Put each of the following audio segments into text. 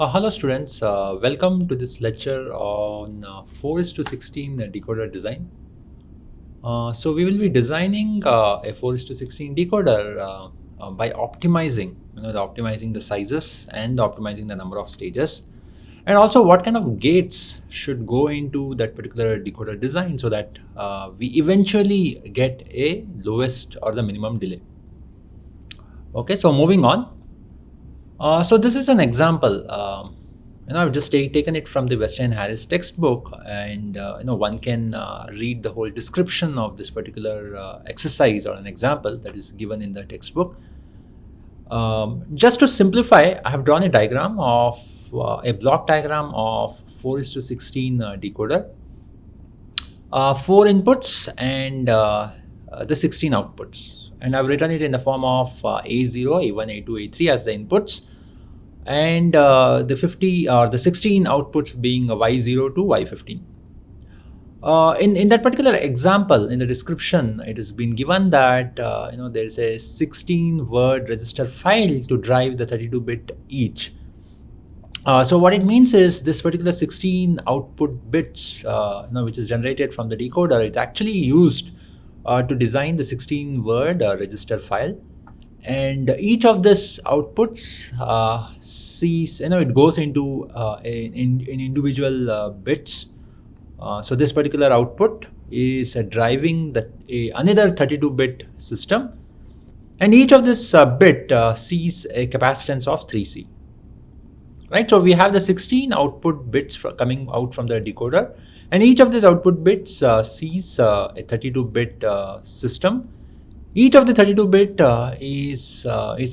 Hello students, welcome to this lecture on 4:16 decoder design. So we will be designing a 4:16 decoder by optimizing, optimizing the sizes and optimizing the number of stages, and also what kind of gates should go into that particular decoder design so that we eventually get a lowest or the minimum delay. Okay, so moving on. So this is an example. I've just taken it from the Western Harris textbook, and one can read the whole description of this particular exercise or an example that is given in the textbook. Just to simplify, I have drawn a diagram of a block diagram of 4:16 decoder, 4 inputs and the 16 outputs, and I've written it in the form of A0, A1, A2, A3 as the inputs, and the 50 or the 16 outputs being Y0 to Y15. In that particular example, in the description, it has been given that there is a 16-word register file to drive the 32-bit each. So what it means is this particular 16 output bits, which is generated from the decoder, it's actually used to design the 16-word register file. And each of these outputs sees, it goes into in individual bits. So this particular output is driving another 32-bit system, and each of this bit sees a capacitance of 3C. Right, so we have the 16 output bits coming out from the decoder, and each of these output bits sees a 32-bit system. Each of the 32-bit is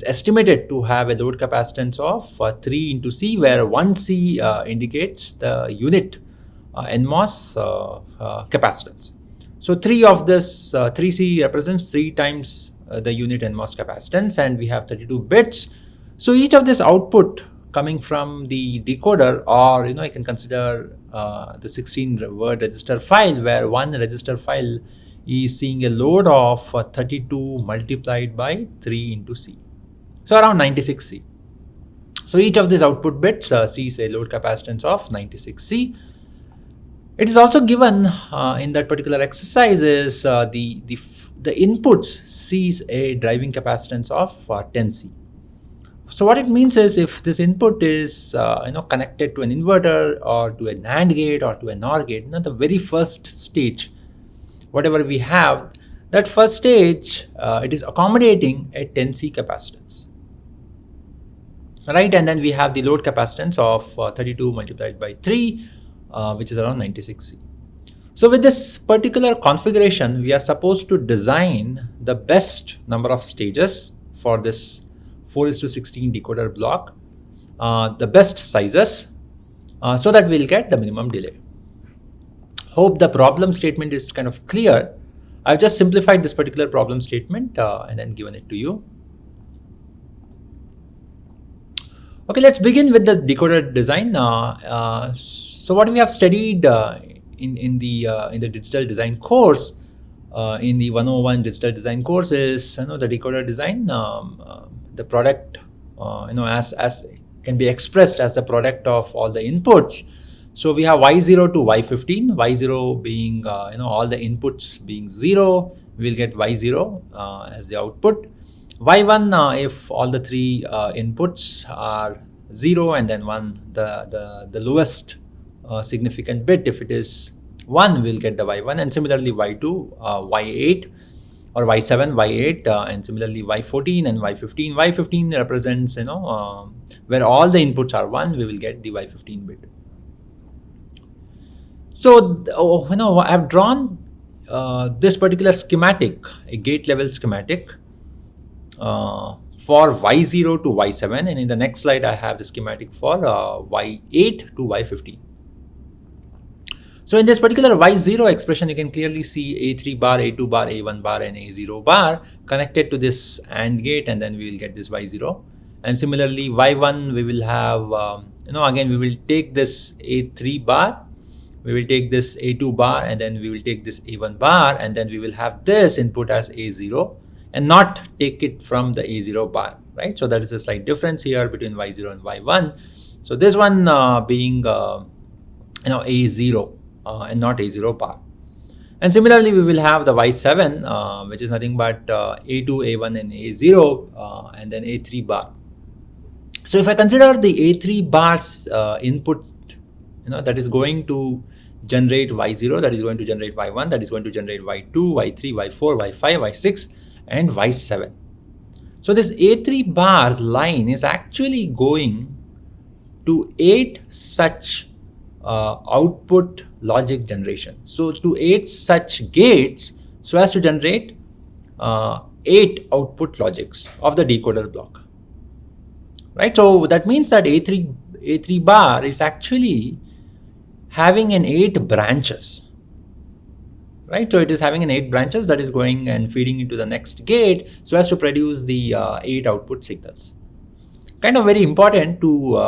estimated to have a load capacitance of 3 into C, where 1C indicates the unit NMOS capacitance. So 3 of this 3C represents 3 times the unit NMOS capacitance, and we have 32 bits. So each of this output coming from the decoder, or I can consider the 16-word register file, where one register file is seeing a load of 32 multiplied by 3 into C, so around 96C. So each of these output bits sees a load capacitance of 96C. It is also given in that particular exercise is the inputs sees a driving capacitance of 10C. So what it means is, if this input is connected to an inverter or to a NAND gate or to a NOR gate, the very first stage, whatever we have, that first stage, it is accommodating a 10C capacitance, right? And then we have the load capacitance of 32 multiplied by 3, which is around 96C. So with this particular configuration, we are supposed to design the best number of stages for this 4:16 decoder block, the best sizes, so that we'll get the minimum delay. Hope the problem statement is kind of clear. I've just simplified this particular problem statement and then given it to you. Okay, let's begin with the decoder design. So what we have studied in the digital design course, in the 101 digital design course, is the decoder design. The product, as can be expressed as the product of all the inputs. So we have Y0 to Y15, Y0 being, all the inputs being 0, we'll get Y0 as the output. Y1, if all the 3 inputs are 0, and then 1, the lowest significant bit, if it is 1, we'll get the Y1, and similarly Y2, Y8, or Y7, Y8, and similarly Y14 and Y15. Y15 represents, where all the inputs are 1, we will get the Y15 bit. So, I've drawn this particular schematic, a gate level schematic for Y0 to Y7, and in the next slide I have the schematic for Y8 to Y15. So in this particular Y0 expression, you can clearly see A3 bar, A2 bar, A1 bar, and A0 bar connected to this AND gate, and then we will get this Y0. And similarly, Y1, we will have, again, we will take this A3 bar, we will take this A2 bar, and then we will take this A1 bar, and then we will have this input as A0 and not take it from the A0 bar, right? So that is a slight difference here between Y0 and Y1. So this one being A0 and not A0 bar. And similarly, we will have the Y7, which is nothing but A2, A1, and A0, and then A3 bar. So if I consider the A3 bars input, that is going to generate Y0, that is going to generate Y1, that is going to generate Y2, Y3, Y4, Y5, Y6, and Y7. So this A3 bar line is actually going to 8 such output logic generation. So to 8 such gates so as to generate 8 output logics of the decoder block. Right, so that means that A3 bar is actually having an 8 branches. Right, so it is having an 8 branches that is going and feeding into the next gate so as to produce the 8 output signals. Kind of very important to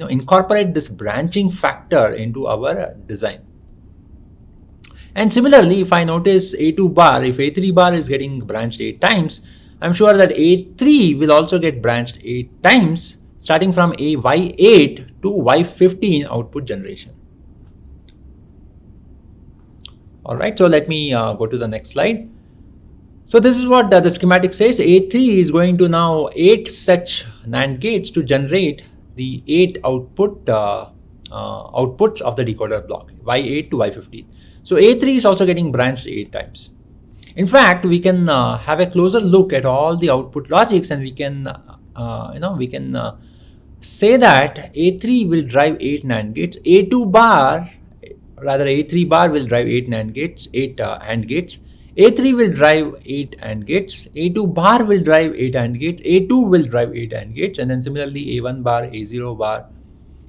incorporate this branching factor into our design. And similarly, if I notice A2 bar, if A3 bar is getting branched 8 times, I'm sure that A3 will also get branched 8 times, starting from Y8 to Y15 output generation. All right, so let me go to the next slide. So this is what the schematic says. A3 is going to now 8 such NAND gates to generate the 8 outputs of the decoder block, Y8 to Y15. So A3 is also getting branched 8 times. In fact, we can have a closer look at all the output logics, and we can say that A3 will drive 8 NAND gates. A3 bar will drive 8 NAND gates, 8 AND gates. A3 will drive 8 AND gates, A2 bar will drive 8 AND gates, A2 will drive 8 AND gates, and then similarly A1 bar, A0 bar,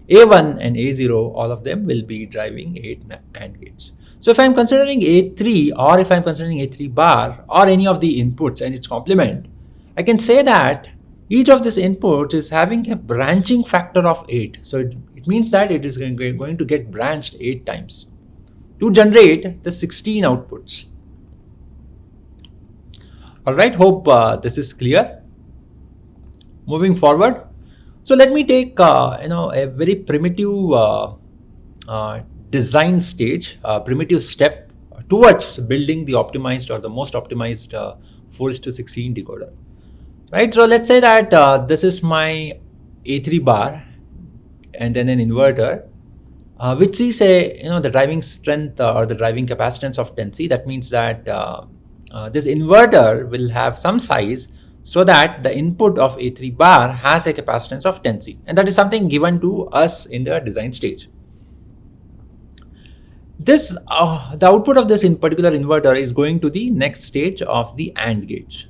A1 and A0, all of them will be driving 8 AND gates. So if I'm considering A3 or if I'm considering A3 bar or any of the inputs and its complement, I can say that each of these inputs is having a branching factor of 8. So it means that it is going to get branched 8 times to generate the 16 outputs. All right, hope this is clear. Moving forward, so let me take a very primitive design stage, primitive step towards building the optimized or the most optimized 4:16 decoder. Right, so let's say that this is my A3 bar and then an inverter, which sees the driving strength or the driving capacitance of 10C. That means that this inverter will have some size so that the input of A3 bar has a capacitance of 10C, and that is something given to us in the design stage. This the output of this in particular inverter is going to the next stage of the AND gates.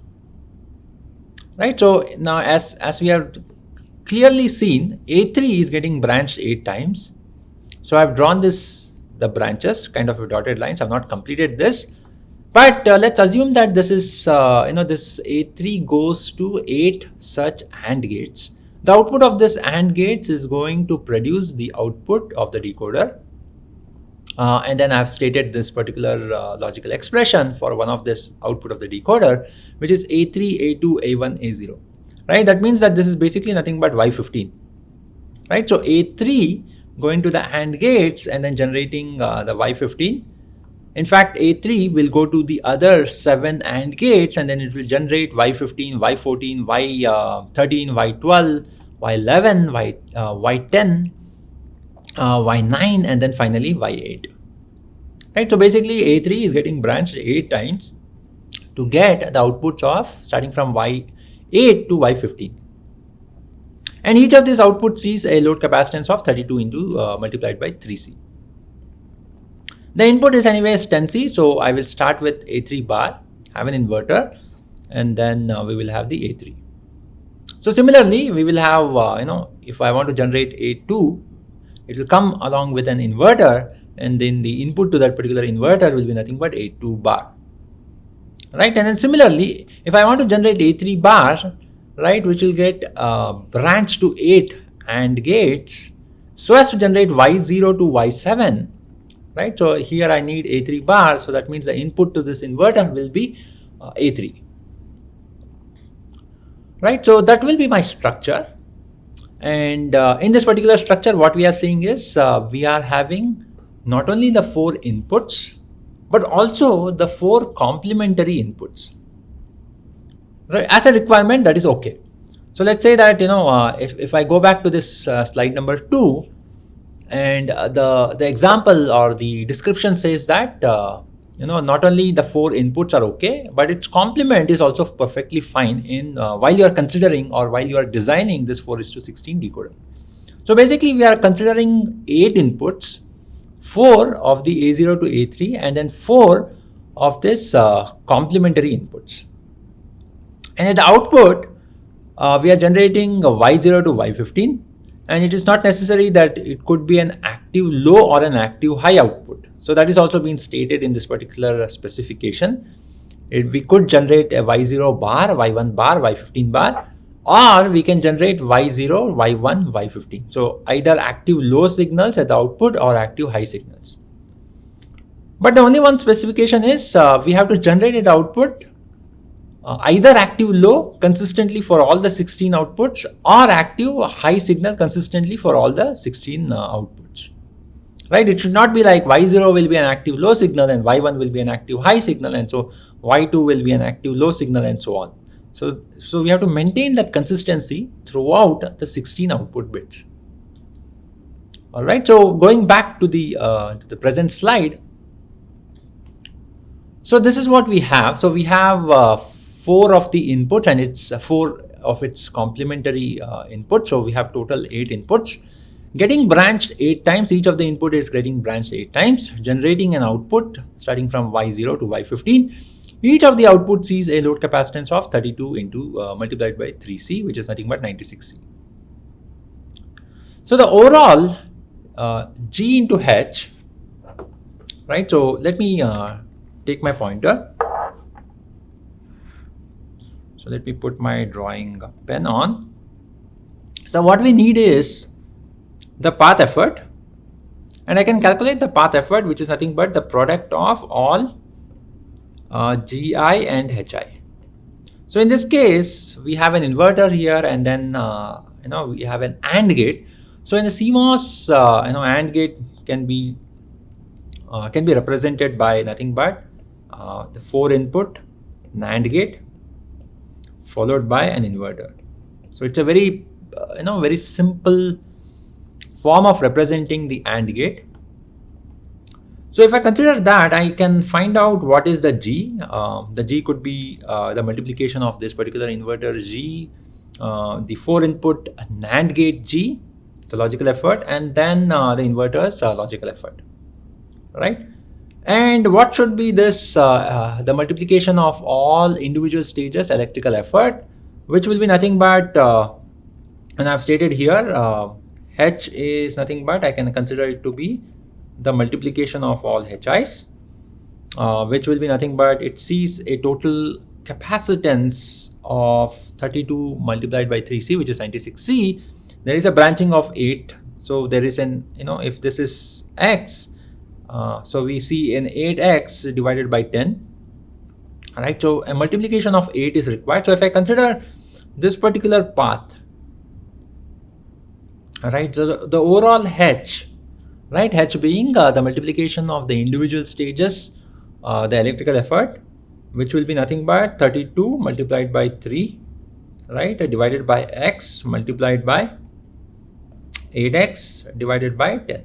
Right, so now as we have clearly seen, A3 is getting branched 8 times. So I've drawn the branches, kind of dotted lines. I've not completed this. But let's assume that this is, this A3 goes to 8 such AND gates. The output of this AND gates is going to produce the output of the decoder. And then I've stated this particular logical expression for one of this output of the decoder, which is A3, A2, A1, A0. Right? That means that this is basically nothing but Y15. Right? So A3 going to the AND gates and then generating the Y15. In fact, A3 will go to the other 7 AND gates and then it will generate Y15, Y14, Y13, Y12, Y11, Y10, Y9, and then finally Y8. Right, so basically A3 is getting branched 8 times to get the outputs of starting from Y8 to Y15. And each of these outputs sees a load capacitance of 32 into multiplied by 3C. The input is anyways 10C, so I will start with A3 bar, have an inverter, and then we will have the A3. So similarly, we will have, if I want to generate A2, it will come along with an inverter, and then the input to that particular inverter will be nothing but A2 bar. Right, and then similarly, if I want to generate A3 bar, right, which will get branched to 8 AND gates, so as to generate Y0 to Y7, right? So here I need A3 bar, so that means the input to this inverter will be A3. Right, so that will be my structure. And in this particular structure, what we are seeing is we are having not only the 4 inputs, but also the 4 complementary inputs. Right? As a requirement, that is okay. So let's say that, if I go back to this slide number 2, and the example or the description says that, not only the 4 inputs are okay, but its complement is also perfectly fine in while you are considering or while you are designing this 4:16 decoder. So basically we are considering 8 inputs, 4 of the A0 to A3, and then 4 of this complementary inputs. And at the output, we are generating a Y0 to Y15, and it is not necessary that it could be an active low or an active high output. So that is also been stated in this particular specification. We could generate a Y0 bar, Y1 bar, Y15 bar, or we can generate Y0, Y1, Y15. So either active low signals at the output or active high signals. But the only one specification is we have to generate at the output either active low consistently for all the 16 outputs or active high signal consistently for all the 16 outputs. Right? It should not be like Y0 will be an active low signal and Y1 will be an active high signal, and so Y2 will be an active low signal, and so on. So we have to maintain that consistency throughout the 16 output bits. All right. So going back to the present slide. So this is what we have. So we have 4 of the inputs, and it's 4 of its complementary inputs. So we have total 8 inputs getting branched 8 times. Each of the input is getting branched 8 times, generating an output starting from Y0 to Y15. Each of the outputs sees a load capacitance of 32 into multiplied by 3C, which is nothing but 96C. So the overall G into H, right? So let me take my pointer. So let me put my drawing pen on. So what we need is the path effort, and I can calculate the path effort, which is nothing but the product of all Gi and Hi. So in this case, we have an inverter here, and then we have an AND gate. So in the CMOS, AND gate can be represented by nothing but the 4 input NAND gate followed by an inverter. So it's a very very simple form of representing the AND gate. So if I consider that, I can find out what is the G. The G could be the multiplication of this particular inverter G, the 4 input NAND gate G, the logical effort, and then the inverter's logical effort, right? And what should be this, the multiplication of all individual stages electrical effort, which will be nothing but, and I've stated here, H is nothing but, I can consider it to be the multiplication of all HIs, which will be nothing but, it sees a total capacitance of 32 multiplied by 3C, which is 96C. There is a branching of 8. So there is an, if this is X, so we see an 8X divided by 10. All right. So a multiplication of 8 is required. So if I consider this particular path, all right, so the overall H, right, H being the multiplication of the individual stages, the electrical effort, which will be nothing but 32 multiplied by 3, right, divided by X multiplied by 8X divided by 10,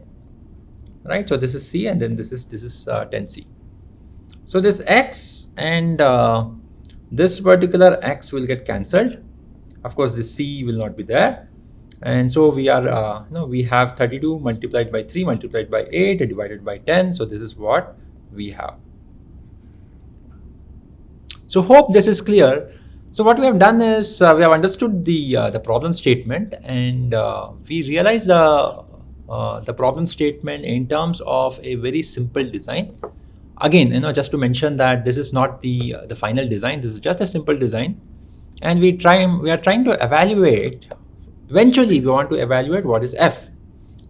right? So this is C, and then this is 10C. So this X and this particular X will get cancelled. Of course, this C will not be there. And so we are, we have 32 multiplied by 3 multiplied by 8 divided by 10. So this is what we have. So hope this is clear. So what we have done is we have understood the problem statement, and we realized the problem statement in terms of a very simple design. Again, just to mention that this is not the final design. This is just a simple design, and we are trying to evaluate. Eventually, we want to evaluate what is F,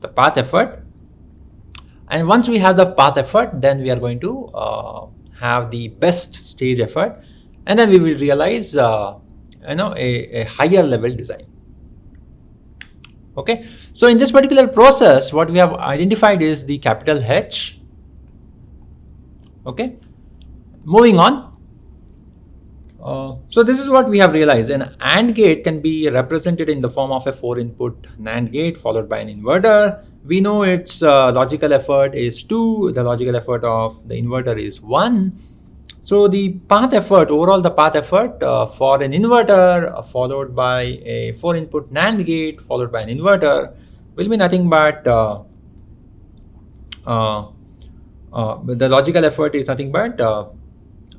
the path effort. And once we have the path effort, then we are going to have the best stage effort, and then we will realize a higher level design. Okay, so in this particular process, what we have identified is the capital H. Okay, moving on. So this is what we have realized. An AND gate can be represented in the form of a 4-input NAND gate followed by an inverter. We know its logical effort is 2, the logical effort of the inverter is 1. So the path effort, overall the path effort for an inverter followed by a 4-input NAND gate followed by an inverter will be nothing but the logical effort is nothing but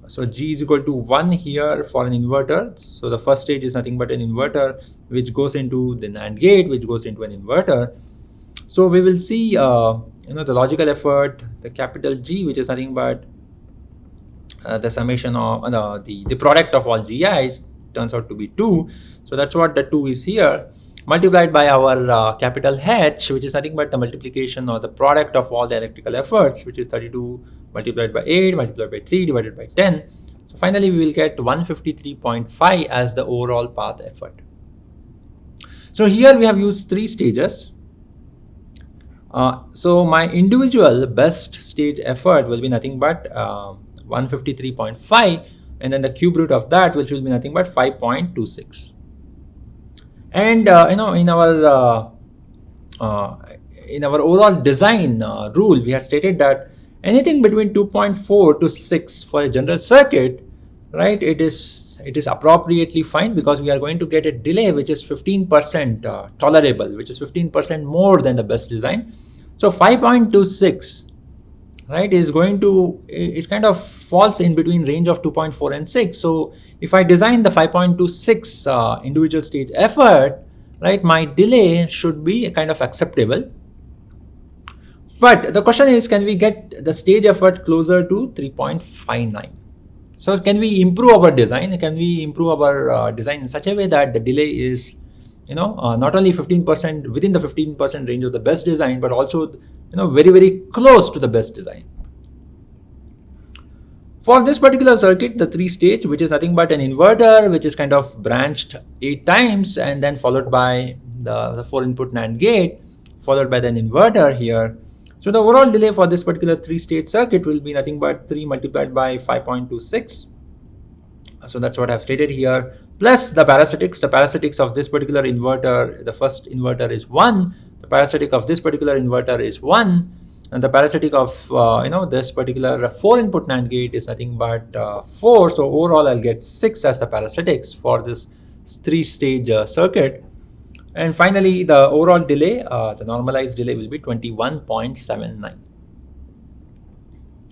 so G is equal to 1 here for an inverter. So the first stage is nothing but an inverter which goes into the NAND gate, which goes into an inverter. So we will see the logical effort, the capital G, which is nothing but the summation of the product of all GIs turns out to be 2. So that's what the 2 is here, multiplied by our capital H, which is nothing but the multiplication or the product of all the electrical efforts, which is 32 multiplied by 8 multiplied by 3 divided by 10. So finally we will get 153.5 as the overall path effort. So here we have used 3 stages. So my individual best stage effort will be nothing but 153.5, and then the cube root of that, which will be nothing but 5.26. And in our overall design rule, we had stated that anything between 2.4 to 6 for a general circuit, right, it is appropriately fine, because we are going to get a delay which is 15% tolerable, which is 15% more than the best design. So 5.26, right, is going to, it kind of falls in between range of 2.4 and 6. So if I design the 5.26 individual stage effort, right, my delay should be kind of acceptable. But the question is, can we get the stage effort closer to 3.59? So can we improve our design? Can we improve our design in such a way that the delay is, not only 15% within the 15% range of the best design, but also, very, very close to the best design. For this particular circuit, the 3-stage, which is nothing but an inverter, which is kind of branched 8 times, and then followed by the 4-input NAND gate, followed by an inverter here. So the overall delay for this particular 3-stage circuit will be nothing but 3 multiplied by 5.26. So that's what I've stated here. Plus the parasitics. The parasitics of this particular inverter, the first inverter is 1. The parasitic of this particular inverter is 1. And the parasitic of this particular 4-input NAND gate is nothing but 4. So overall I'll get 6 as the parasitics for this 3-stage circuit. And finally, the overall delay, the normalized delay will be 21.79.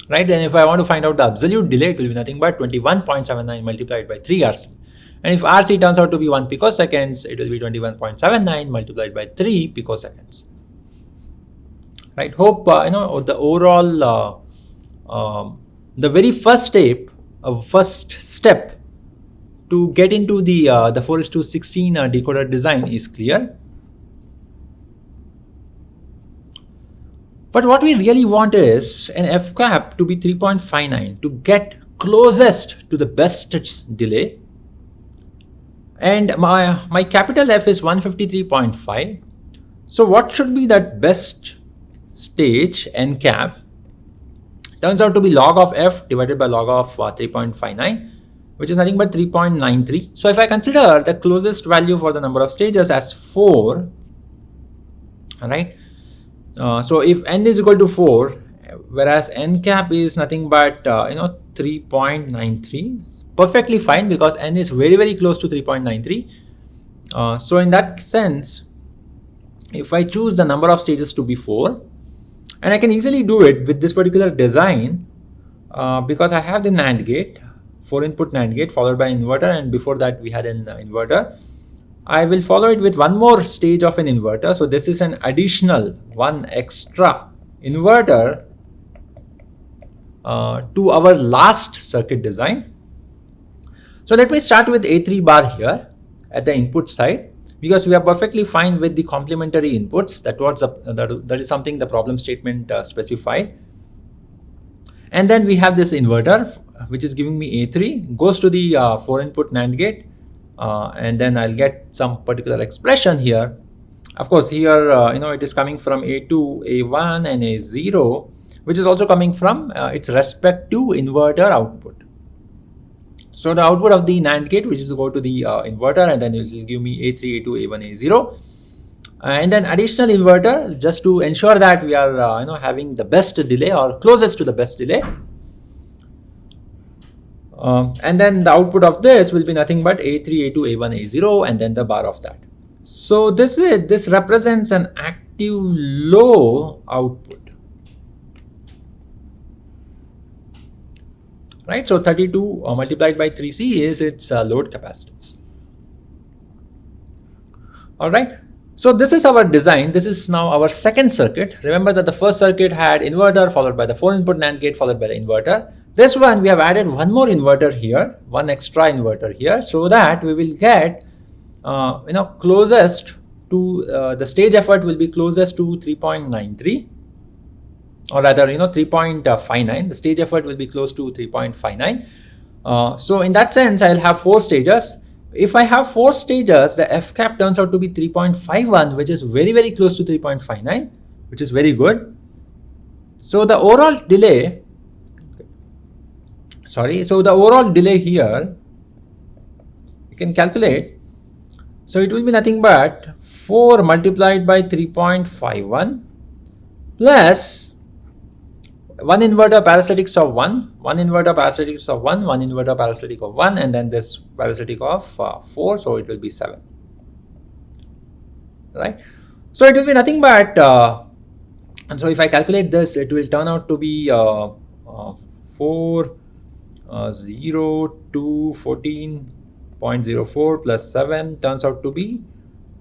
Right, then if I want to find out the absolute delay, it will be nothing but 21.79 multiplied by 3 RC. And if RC turns out to be 1 picoseconds, it will be 21.79 multiplied by 3 picoseconds. Right, hope the overall, the very first step to get into the 4:16 decoder design is clear. But what we really want is an F cap to be 3.59 to get closest to the best delay. And my capital F is 153.5. So what should be that best stage N cap? Turns out to be log of F divided by log of 3.59. Which is nothing but 3.93. So if I consider the closest value for the number of stages as 4, right? So if n is equal to 4, whereas n cap is nothing but 3.93, perfectly fine, because n is very, very close to 3.93. So in that sense, if I choose the number of stages to be 4, and I can easily do it with this particular design, because I have the NAND gate, 4-input NAND gate followed by inverter, and before that we had an inverter. I will follow it with one more stage of an inverter. So this is an additional one extra inverter to our last circuit design. So let me start with A3 bar here at the input side, because we are perfectly fine with the complementary inputs. That is something the problem statement specified. And then we have this inverter, which is giving me A3, goes to the 4-input NAND gate, and then I'll get some particular expression here. Of course, here it is coming from A2, A1, and A0, which is also coming from its respective inverter output. So the output of the NAND gate, which is to go to the inverter, and then it will give me A3, A2, A1, A0, and then additional inverter just to ensure that we are having the best delay or closest to the best delay. And then the output of this will be nothing but A3, A2, A1, A0, and then the bar of that. So this represents an active low output. Right, so 32 multiplied by 3C is its load capacitance. All right, so this is our design. This is now our second circuit. Remember that the first circuit had inverter followed by the 4-input NAND gate followed by the inverter. This one we have added one more inverter here, one extra inverter here, so that we will get closest to the stage effort will be closest to 3.93. Or rather 3.59. The stage effort will be close to 3.59. So in that sense, I'll have 4 stages. If I have 4 stages, the F cap turns out to be 3.51, which is very, very close to 3.59, which is very good. So the overall delay, here, you can calculate. So it will be nothing but 4 multiplied by 3.51 plus 1 inverter parasitics of 1, 1 inverter parasitics of 1, 1 inverter parasitic of 1, and then this parasitic of 4, so it will be 7. Right? So it will be nothing but, and so if I calculate this, it will turn out to be 4, 0 to 14.04 plus 7 turns out to be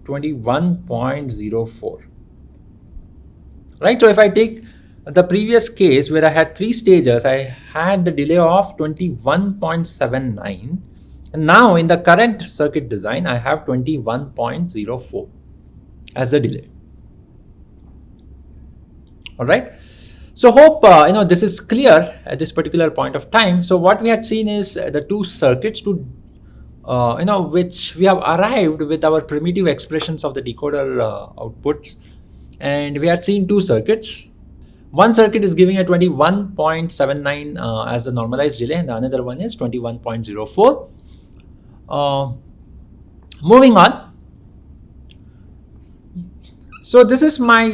21.04. Right? So if I take the previous case where I had 3 stages, I had the delay of 21.79, and now in the current circuit design, I have 21.04 as the delay. All right. So hope this is clear at this particular point of time. So what we had seen is the 2 circuits which we have arrived with our primitive expressions of the decoder outputs, and we had seen 2 circuits. One circuit is giving a 21.79 as the normalized delay, and the another one is 21.04. Moving on. So this is my,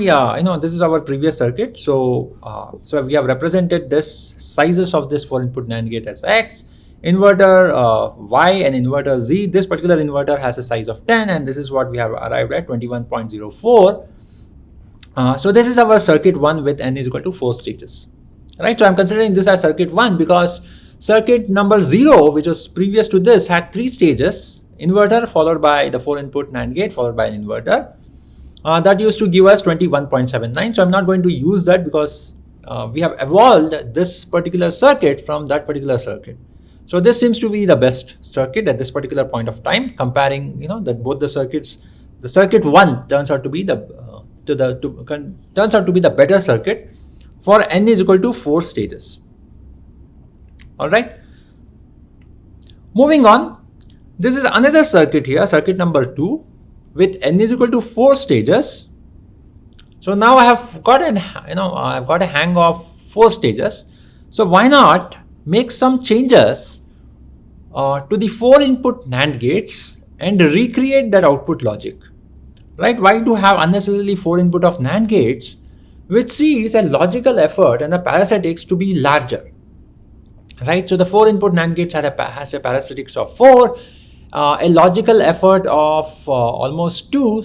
this is our previous circuit. So we have represented this sizes of this 4-input NAND gate as X, inverter Y, and inverter Z. This particular inverter has a size of 10, and this is what we have arrived at, 21.04. So this is our circuit 1 with N is equal to 4 stages. Right, so I'm considering this as circuit 1 because circuit number 0, which was previous to this, had 3 stages: inverter followed by the 4-input NAND gate followed by an inverter. That used to give us 21.79. So I'm not going to use that because we have evolved this particular circuit from that particular circuit. So this seems to be the best circuit at this particular point of time, comparing that both the circuits. The circuit 1 turns out to be the better circuit for N is equal to 4 stages. All right. Moving on, this is another circuit here, circuit number 2 with N is equal to 4 stages. So now I have got I've got a hang of 4 stages. So why not make some changes to the 4-input NAND gates and recreate that output logic. Right? Why to have unnecessarily 4 input of NAND gates, which sees a logical effort and the parasitics to be larger. Right? So the 4-input NAND gates has a parasitics of 4, a logical effort of almost 2,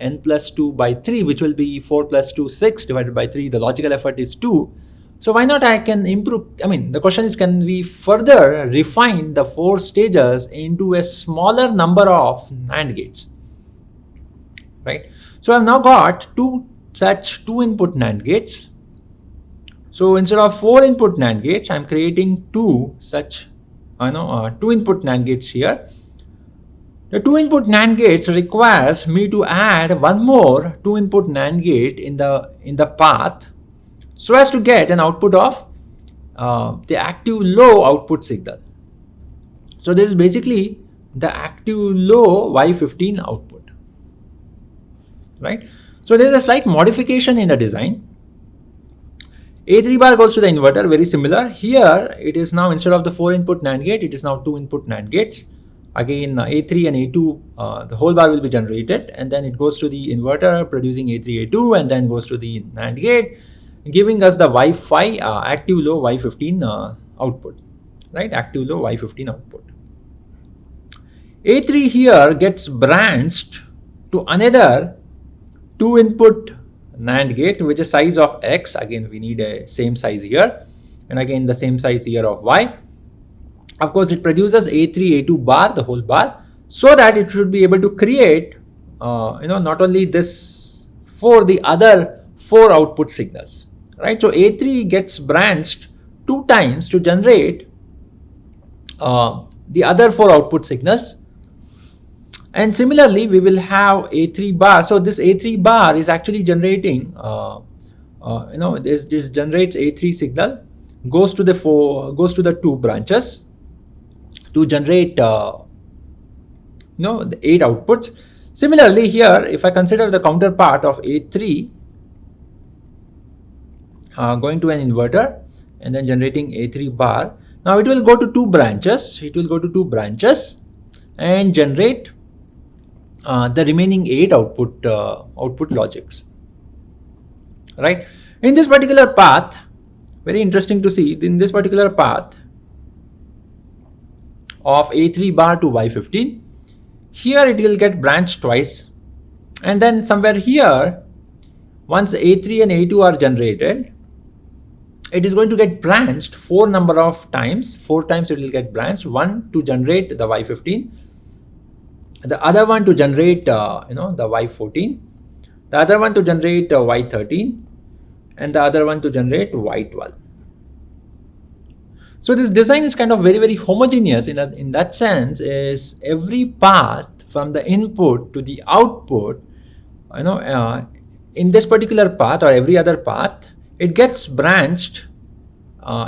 n plus 2 by 3, which will be 4 plus 2, 6 divided by 3. The logical effort is 2. So why not I can improve, the question is, can we further refine the 4 stages into a smaller number of NAND gates? Right. So I've now got 2 such 2-input NAND gates. So instead of 4-input NAND gates, I'm creating 2 such 2-input NAND gates here. The 2-input NAND gates requires me to add one more 2-input NAND gate in the path, so as to get an output of the active low output signal. So this is basically the active low Y15 output. right? So there is a slight modification in the design. A3 bar goes to the inverter, very similar. Here it is now, instead of the 4 input NAND gate, it is now 2 input NAND gates. Again, A3 and A2, the whole bar will be generated, and then it goes to the inverter producing A3, A2, and then goes to the NAND gate, giving us the Wi-Fi active low Y15 output, right? Active low Y15 output. A3 here gets branched to another 2 input NAND gate, which is size of X. Again, we need a same size here, and again the same size here of Y. Of course, it produces A3, A2 bar, the whole bar, so that it should be able to create, not only this for the other 4 output signals, right? So A3 gets branched 2 times to generate the other 4 output signals. And similarly, we will have A3 bar. So this A3 bar is actually generating, this generates A3 signal, goes to the 2 branches to generate, the 8 outputs. Similarly, here, if I consider the counterpart of A3 going to an inverter and then generating A3 bar, now it will go to 2 branches. It will go to 2 branches and generate the remaining 8 output logics, right? In this particular path, very interesting to see, in this particular path of A3 bar to Y15, here it will get branched twice, and then somewhere here, once A3 and A2 are generated, it is going to get branched 4 number of times. 4 times it will get branched, one to generate the Y15, the other one to generate the Y14, the other one to generate Y13, and the other one to generate Y12. So this design is kind of very, very homogeneous in that sense, is every path from the input to the output, in this particular path or every other path, it gets branched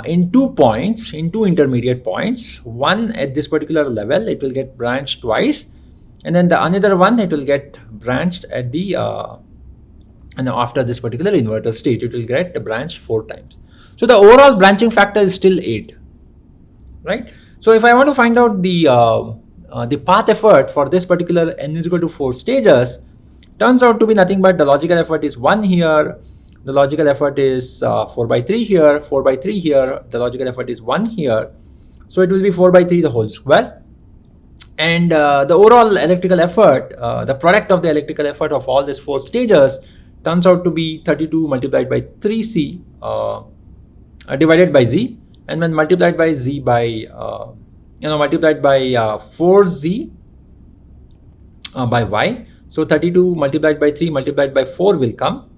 in 2 points, in 2 intermediate points. One at this particular level, it will get branched twice, and then the another one, it will get branched at the after this particular inverter stage, it will get branched 4 times. So the overall branching factor is still 8, right? So if I want to find out the path effort for this particular n is equal to 4 stages, turns out to be nothing but the logical effort is 1 here, the logical effort is 4 by 3 here, 4 by 3 here, the logical effort is 1 here. So it will be 4 by 3 the whole square. And the overall electrical effort, the product of the electrical effort of all these 4 stages turns out to be 32 multiplied by 3C divided by Z, and when multiplied by Z by, multiplied by 4Z by Y. So 32 multiplied by 3 multiplied by 4 will come.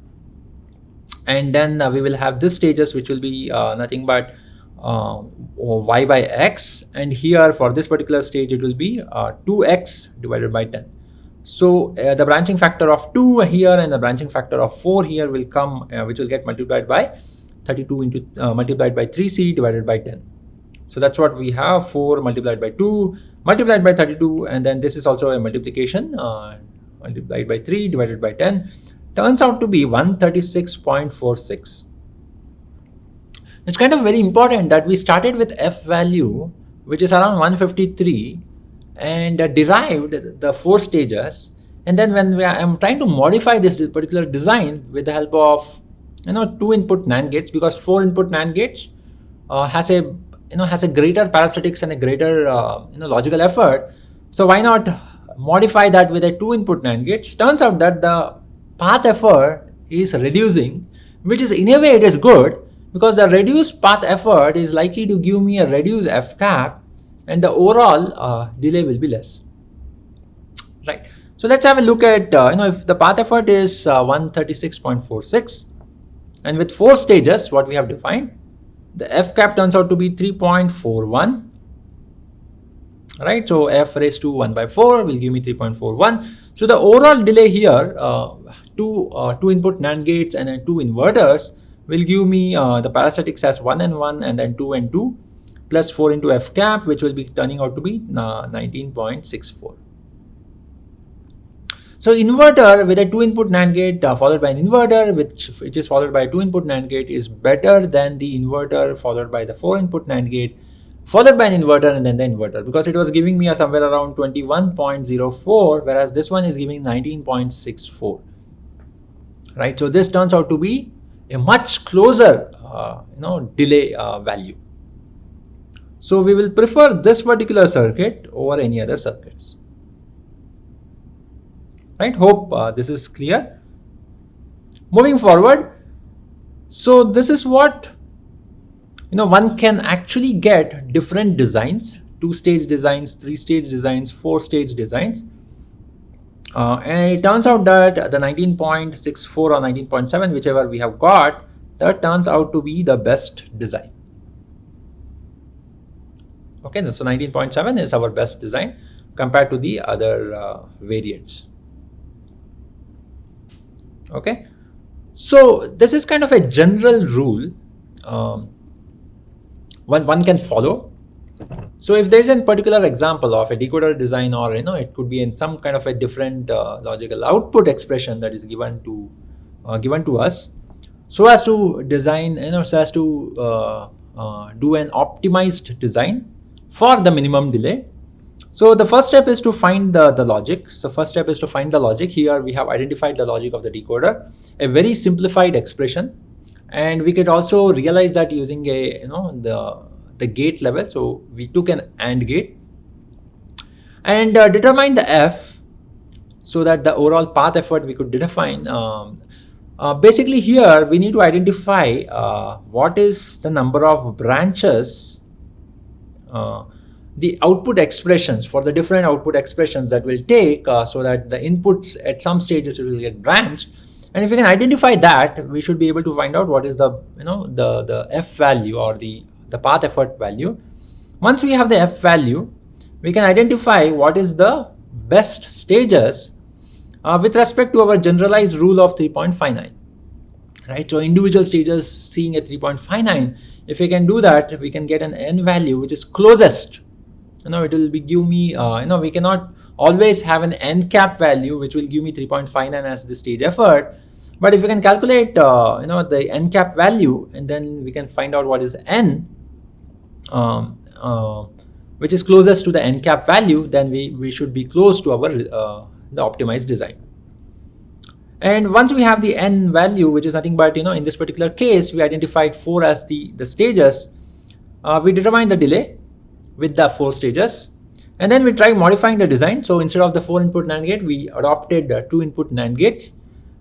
And then we will have this stages, which will be nothing but y by x, and here for this particular stage it will be 2x divided by 10. So the branching factor of 2 here and the branching factor of 4 here will come, which will get multiplied by 32 into multiplied by 3c divided by 10. So that's what we have, 4 multiplied by 2 multiplied by 32, and then this is also a multiplication, multiplied by 3 divided by 10, turns out to be 136.46. It's kind of very important that we started with f value, which is around 153, and derived the 4 stages. And then when I'm trying to modify this particular design with the help of 2 input NAND gates, because 4 input NAND gates has a greater parasitics and a greater logical effort. So why not modify that with a 2 input NAND gates? Turns out that the path effort is reducing, which is, in a way, it is good, because the reduced path effort is likely to give me a reduced f cap, and the overall delay will be less, right? So let's have a look at if the path effort is 136.46, and with 4 stages what we have defined, the f cap turns out to be 3.41, right? So f raised to 1 by 4 will give me 3.41. So the overall delay here, 2 input NAND gates and then 2 inverters, will give me the parasitics as 1 and 1 and then 2 and 2 plus 4 into f cap, which will be turning out to be 19.64. So inverter with a 2-input NAND gate followed by an inverter which is followed by a 2-input NAND gate is better than the inverter followed by the 4-input NAND gate followed by an inverter and then the inverter, because it was giving me a somewhere around 21.04, whereas this one is giving 19.64. Right, so this turns out to be a much closer delay value. So we will prefer this particular circuit over any other circuits. Right, hope this is clear. Moving forward, so this is what one can actually get different designs: 2-stage designs, 3-stage designs, 4-stage designs. And it turns out that the 19.64 or 19.7, whichever we have got, that turns out to be the best design. Okay, so 19.7 is our best design compared to the other variants. Okay, so this is kind of a general rule one can follow. So if there is a particular example of a decoder design, or it could be in some kind of a different logical output expression that is given to us, so as to design, so as to do an optimized design for the minimum delay. So the first step is to find the logic. So first step is to find the logic. Here we have identified the logic of the decoder, a very simplified expression, and we could also realize that using a the gate level. So we took an AND gate and determine the F, so that the overall path effort we could define. Basically here we need to identify what is the number of branches, the output expressions for the different output expressions that will take, so that the inputs at some stages will get branched. And if we can identify that, we should be able to find out what is the the F value or the path effort value. Once we have the F value, we can identify what is the best stages with respect to our generalized rule of 3.59. Right, so individual stages seeing a 3.59, if we can do that, we can get an N value which is closest. It will be give me we cannot always have an N cap value which will give me 3.59 as the stage effort, but if we can calculate the N cap value, and then we can find out what is N which is closest to the N cap value, then we should be close to our the optimized design. And once we have the N value, which is nothing but in this particular case we identified 4 as the stages, we determine the delay with the 4 stages, and then we try modifying the design. So instead of the 4-input NAND gate, we adopted the 2-input NAND gates,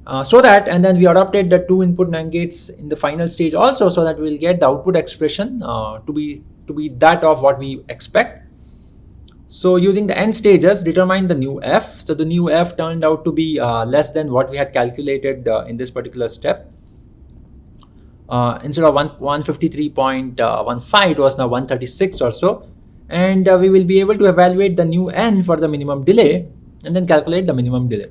and then we adopted the 2-input NAND gates in the final stage also, so that we'll get the output expression to be that of what we expect. So using the N stages, determine the new F. So the new F turned out to be less than what we had calculated in this particular step. Instead of 153.15, it was now 136 or so. And we will be able to evaluate the new N for the minimum delay and then calculate the minimum delay.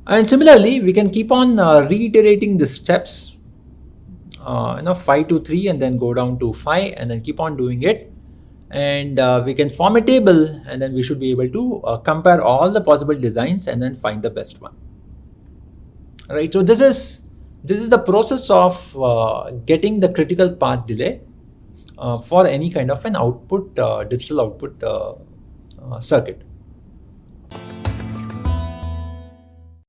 And similarly, we can keep on reiterating the steps, 5 to 3 and then go down to 5 and then keep on doing it. And we can form a table, and then we should be able to compare all the possible designs and then find the best one. Right, so this is the process of getting the critical path delay for any kind of an output digital output circuit.